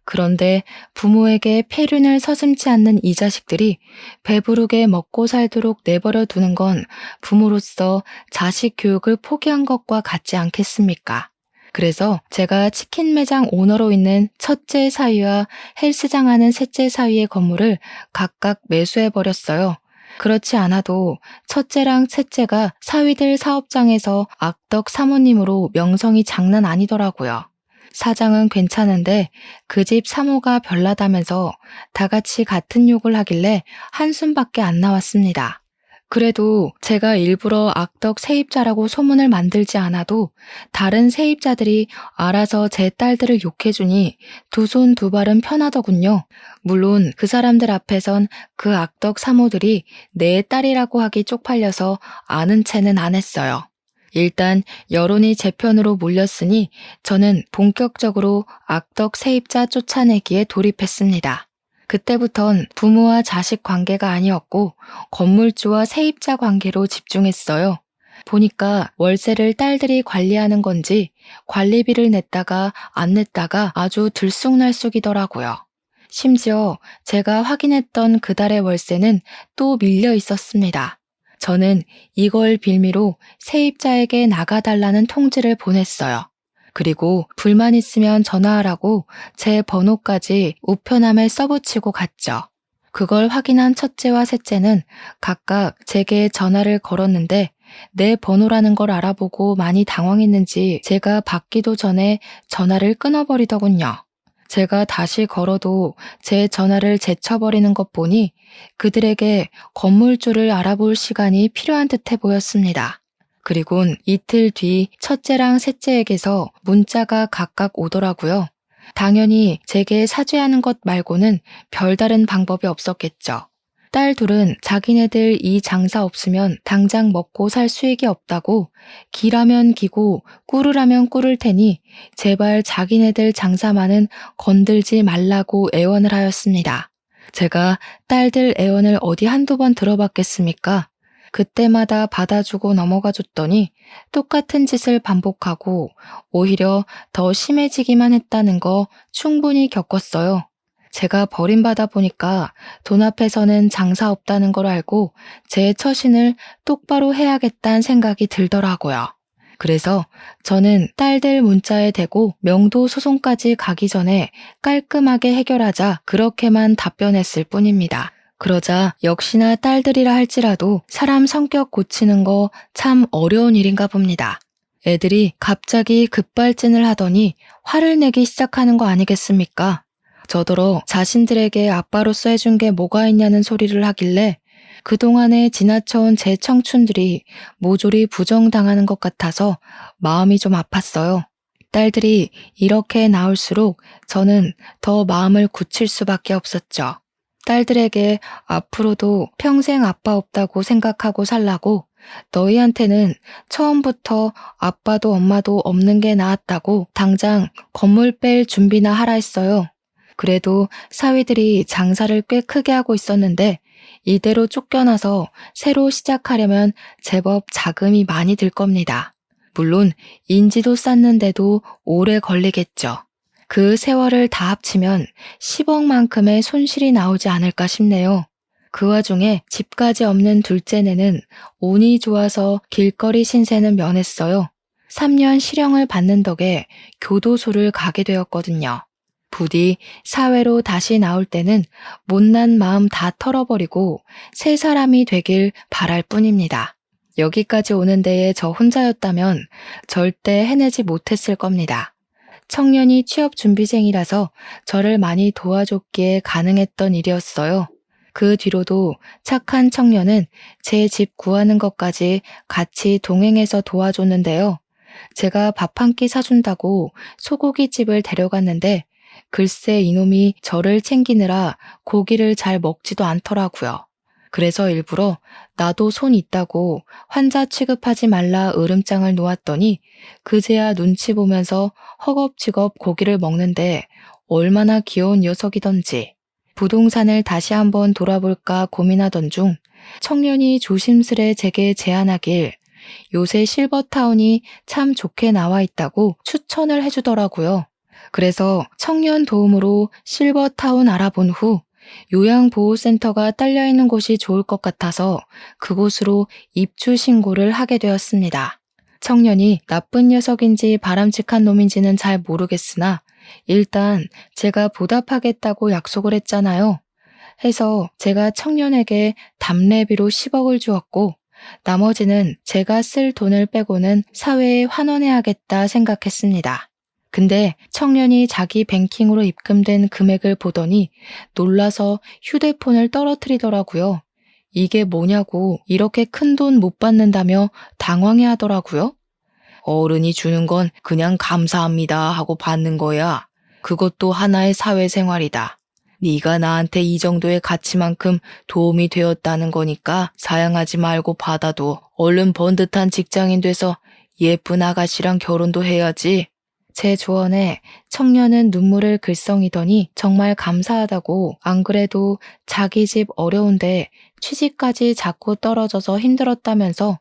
그런데 부모에게 폐륜을 서슴지 않는 이 자식들이 배부르게 먹고 살도록 내버려 두는 건 부모로서 자식 교육을 포기한 것과 같지 않겠습니까? 그래서 제가 치킨 매장 오너로 있는 첫째 사위와 헬스장 하는 셋째 사위의 건물을 각각 매수해버렸어요. 그렇지 않아도 첫째랑 셋째가 사위들 사업장에서 악덕 사모님으로 명성이 장난 아니더라고요. 사장은 괜찮은데 그 집 사모가 별나다면서 다 같이 같은 욕을 하길래 한숨밖에 안 나왔습니다. 그래도 제가 일부러 악덕 세입자라고 소문을 만들지 않아도 다른 세입자들이 알아서 제 딸들을 욕해주니 두 손 두 발은 편하더군요. 물론 그 사람들 앞에선 그 악덕 사모들이 내 딸이라고 하기 쪽팔려서 아는 체는 안 했어요. 일단 여론이 제 편으로 몰렸으니 저는 본격적으로 악덕 세입자 쫓아내기에 돌입했습니다. 그때부턴 부모와 자식 관계가 아니었고 건물주와 세입자 관계로 집중했어요. 보니까 월세를 딸들이 관리하는 건지 관리비를 냈다가 안 냈다가 아주 들쑥날쑥이더라고요. 심지어 제가 확인했던 그달의 월세는 또 밀려 있었습니다. 저는 이걸 빌미로 세입자에게 나가달라는 통지를 보냈어요. 그리고 불만 있으면 전화하라고 제 번호까지 우편함에 써붙이고 갔죠. 그걸 확인한 첫째와 셋째는 각각 제게 전화를 걸었는데 내 번호라는 걸 알아보고 많이 당황했는지 제가 받기도 전에 전화를 끊어버리더군요. 제가 다시 걸어도 제 전화를 제쳐버리는 것 보니 그들에게 건물주를 알아볼 시간이 필요한 듯해 보였습니다. 그리곤 이틀 뒤 첫째랑 셋째에게서 문자가 각각 오더라고요. 당연히 제게 사죄하는 것 말고는 별다른 방법이 없었겠죠. 딸 둘은 자기네들 이 장사 없으면 당장 먹고 살 수익이 없다고 기라면 기고 꿀으라면 꿀을 테니 제발 자기네들 장사만은 건들지 말라고 애원을 하였습니다. 제가 딸들 애원을 어디 한두 번 들어봤겠습니까? 그때마다 받아주고 넘어가 줬더니 똑같은 짓을 반복하고 오히려 더 심해지기만 했다는 거 충분히 겪었어요. 제가 버림받아 보니까 돈 앞에서는 장사 없다는 걸 알고 제 처신을 똑바로 해야겠다는 생각이 들더라고요. 그래서 저는 딸들 문자에 대고 명도 소송까지 가기 전에 깔끔하게 해결하자 그렇게만 답변했을 뿐입니다. 그러자 역시나 딸들이라 할지라도 사람 성격 고치는 거 참 어려운 일인가 봅니다. 애들이 갑자기 급발진을 하더니 화를 내기 시작하는 거 아니겠습니까? 저더러 자신들에게 아빠로서 해준 게 뭐가 있냐는 소리를 하길래 그동안에 지나쳐온 제 청춘들이 모조리 부정당하는 것 같아서 마음이 좀 아팠어요. 딸들이 이렇게 나올수록 저는 더 마음을 굳힐 수밖에 없었죠. 딸들에게 앞으로도 평생 아빠 없다고 생각하고 살라고 너희한테는 처음부터 아빠도 엄마도 없는 게 나았다고 당장 건물 뺄 준비나 하라 했어요. 그래도 사위들이 장사를 꽤 크게 하고 있었는데 이대로 쫓겨나서 새로 시작하려면 제법 자금이 많이 들 겁니다. 물론 인지도 쌓는데도 오래 걸리겠죠. 그 세월을 다 합치면 10억만큼의 손실이 나오지 않을까 싶네요. 그 와중에 집까지 없는 둘째네는 운이 좋아서 길거리 신세는 면했어요. 3년 실형을 받는 덕에 교도소를 가게 되었거든요. 부디 사회로 다시 나올 때는 못난 마음 다 털어버리고 새 사람이 되길 바랄 뿐입니다. 여기까지 오는 데에 저 혼자였다면 절대 해내지 못했을 겁니다. 청년이 취업 준비생이라서 저를 많이 도와줬기에 가능했던 일이었어요. 그 뒤로도 착한 청년은 제 집 구하는 것까지 같이 동행해서 도와줬는데요. 제가 밥 한 끼 사준다고 소고기집을 데려갔는데 글쎄 이놈이 저를 챙기느라 고기를 잘 먹지도 않더라고요. 그래서 일부러 나도 손 있다고 환자 취급하지 말라 으름장을 놓았더니 그제야 눈치 보면서 허겁지겁 고기를 먹는데 얼마나 귀여운 녀석이던지. 부동산을 다시 한번 돌아볼까 고민하던 중 청년이 조심스레 제게 제안하길 요새 실버타운이 참 좋게 나와 있다고 추천을 해주더라고요. 그래서 청년 도움으로 실버타운 알아본 후 요양보호센터가 딸려있는 곳이 좋을 것 같아서 그곳으로 입주 신고를 하게 되었습니다. 청년이 나쁜 녀석인지 바람직한 놈인지는 잘 모르겠으나 일단 제가 보답하겠다고 약속을 했잖아요. 해서 제가 청년에게 답례비로 10억을 주었고 나머지는 제가 쓸 돈을 빼고는 사회에 환원해야겠다 생각했습니다. 근데 청년이 자기 뱅킹으로 입금된 금액을 보더니 놀라서 휴대폰을 떨어뜨리더라고요. 이게 뭐냐고 이렇게 큰 돈 못 받는다며 당황해 하더라고요. 어른이 주는 건 그냥 감사합니다 하고 받는 거야. 그것도 하나의 사회생활이다. 네가 나한테 이 정도의 가치만큼 도움이 되었다는 거니까 사양하지 말고 받아도 얼른 번듯한 직장인 돼서 예쁜 아가씨랑 결혼도 해야지. 제 조언에 청년은 눈물을 글썽이더니 정말 감사하다고 안 그래도 자기 집 어려운데 취직까지 자꾸 떨어져서 힘들었다면서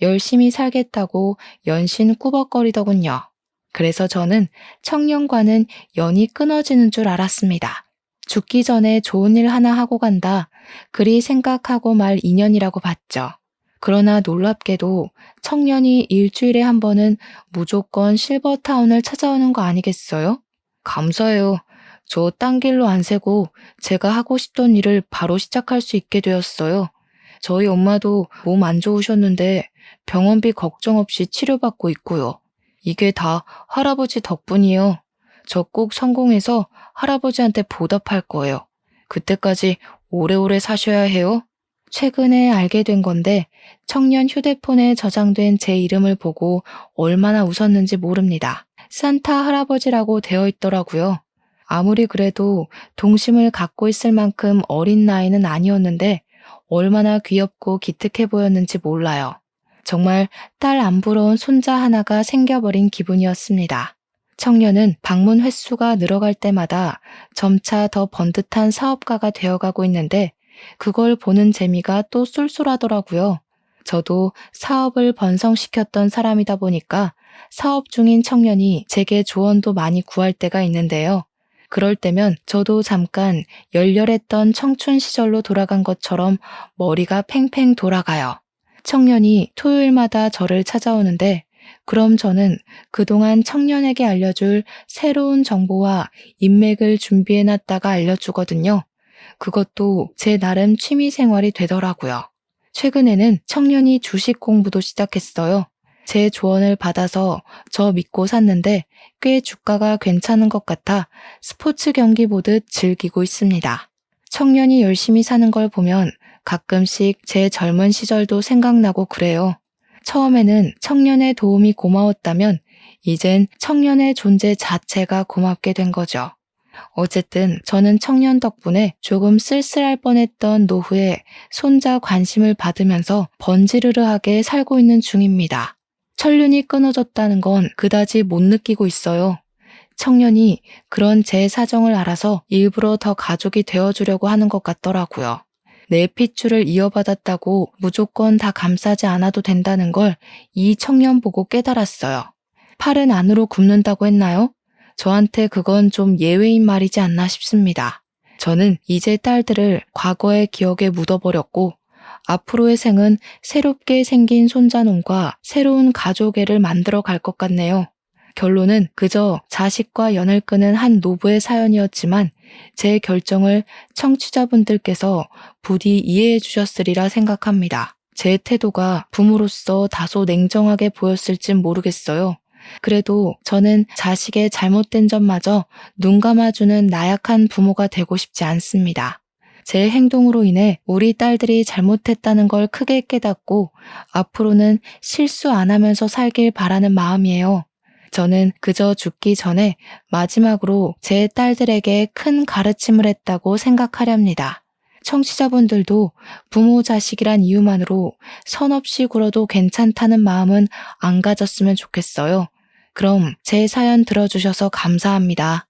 열심히 살겠다고 연신 꾸벅거리더군요. 그래서 저는 청년과는 연이 끊어지는 줄 알았습니다. 죽기 전에 좋은 일 하나 하고 간다. 그리 생각하고 말 인연이라고 봤죠. 그러나 놀랍게도 청년이 일주일에 한 번은 무조건 실버타운을 찾아오는 거 아니겠어요? 감사해요. 저 딴 길로 안 새고 제가 하고 싶던 일을 바로 시작할 수 있게 되었어요. 저희 엄마도 몸 안 좋으셨는데 병원비 걱정 없이 치료받고 있고요. 이게 다 할아버지 덕분이에요. 저 꼭 성공해서 할아버지한테 보답할 거예요. 그때까지 오래오래 사셔야 해요. 최근에 알게 된 건데 청년 휴대폰에 저장된 제 이름을 보고 얼마나 웃었는지 모릅니다. 산타 할아버지라고 되어 있더라고요. 아무리 그래도 동심을 갖고 있을 만큼 어린 나이는 아니었는데 얼마나 귀엽고 기특해 보였는지 몰라요. 정말 딸 안 부러운 손자 하나가 생겨버린 기분이었습니다. 청년은 방문 횟수가 늘어갈 때마다 점차 더 번듯한 사업가가 되어가고 있는데 그걸 보는 재미가 또 쏠쏠하더라고요. 저도 사업을 번성시켰던 사람이다 보니까 사업 중인 청년이 제게 조언도 많이 구할 때가 있는데요. 그럴 때면 저도 잠깐 열렬했던 청춘 시절로 돌아간 것처럼 머리가 팽팽 돌아가요. 청년이 토요일마다 저를 찾아오는데 그럼 저는 그동안 청년에게 알려줄 새로운 정보와 인맥을 준비해놨다가 알려주거든요. 그것도 제 나름 취미 생활이 되더라고요. 최근에는 청년이 주식 공부도 시작했어요. 제 조언을 받아서 저 믿고 샀는데 꽤 주가가 괜찮은 것 같아 스포츠 경기 보듯 즐기고 있습니다. 청년이 열심히 사는 걸 보면 가끔씩 제 젊은 시절도 생각나고 그래요. 처음에는 청년의 도움이 고마웠다면 이젠 청년의 존재 자체가 고맙게 된 거죠. 어쨌든 저는 청년 덕분에 조금 쓸쓸할 뻔했던 노후에 손자 관심을 받으면서 번지르르하게 살고 있는 중입니다. 천륜이 끊어졌다는 건 그다지 못 느끼고 있어요. 청년이 그런 제 사정을 알아서 일부러 더 가족이 되어주려고 하는 것 같더라고요. 내 핏줄을 이어받았다고 무조건 다 감싸지 않아도 된다는 걸 이 청년 보고 깨달았어요. 팔은 안으로 굽는다고 했나요? 저한테 그건 좀 예외인 말이지 않나 싶습니다. 저는 이제 딸들을 과거의 기억에 묻어버렸고 앞으로의 생은 새롭게 생긴 손자놈과 새로운 가족애를 만들어 갈 것 같네요. 결론은 그저 자식과 연을 끄는 한 노부의 사연이었지만 제 결정을 청취자분들께서 부디 이해해 주셨으리라 생각합니다. 제 태도가 부모로서 다소 냉정하게 보였을진 모르겠어요. 그래도 저는 자식의 잘못된 점마저 눈 감아주는 나약한 부모가 되고 싶지 않습니다. 제 행동으로 인해 우리 딸들이 잘못했다는 걸 크게 깨닫고 앞으로는 실수 안 하면서 살길 바라는 마음이에요. 저는 그저 죽기 전에 마지막으로 제 딸들에게 큰 가르침을 했다고 생각하렵니다. 청취자분들도 부모 자식이란 이유만으로 선 없이 굴어도 괜찮다는 마음은 안 가졌으면 좋겠어요. 그럼 제 사연 들어주셔서 감사합니다.